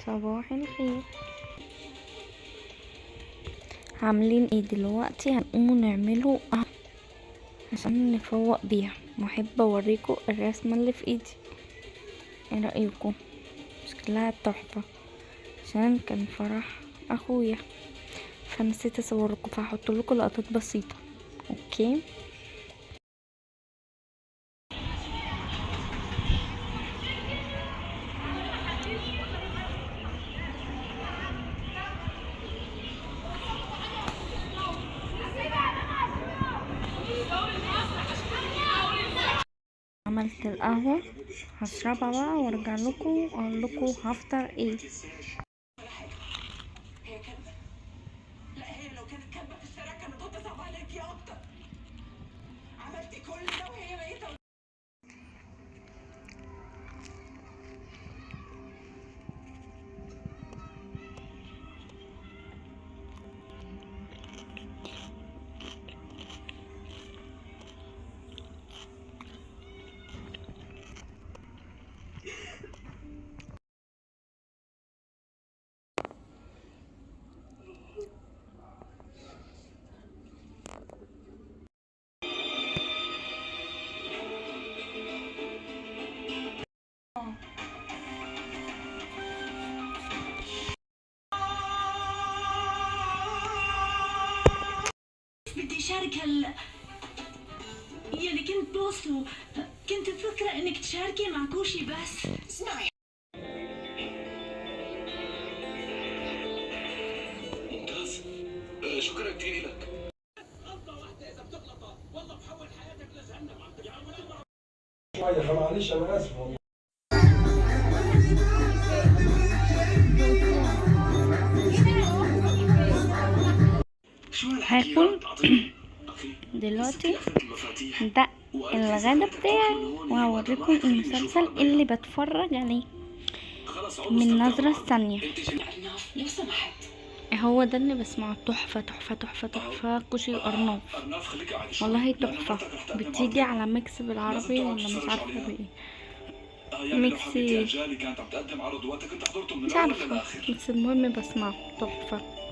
صباح الخير. عاملين ايه دلوقتي؟ هنقوم نعمله عشان نفوق بيها. محب اوريكم الرسمه اللي في ايدي، ايه رايكم؟ شكلها تحفه عشان كان فرح اخويا، فنسيت اصوركم، فهحط لكم لقطات بسيطه. اوكي. عملت القهوه، هشربها بقى وارجع لكم اقول لكم هفطر ايه. لا، هي لو كانت كاتبه في الشارع كانت هتصعب عليكي اكتر. عملتي كل ده وهي ميته. بدي شارك يلي كنت بوصله. كنت مفكرة انك تشاركي مع كوشي بس. اسمعي، ممتاز. شكرا كثير لك. غلطة واحدة إذا بتغلطها والله بحول حياتك لجهنم. عم تقول شوية معلش أنا آسف والله. هاكل دلوقتي ده الغدا بتاعي، وهوريكم المسلسل اللي بتفرج عليه من نظرة ثانية. لو سمحت. هو ده اللي بسمعه، تحفة تحفة تحفة تحفة. كوشي أرناف والله تحفة. بتيجي على ميكس بالعربي ولا مش عارفة بايه، ميكس مش عارفة، بس المهم بسمعه تحفة.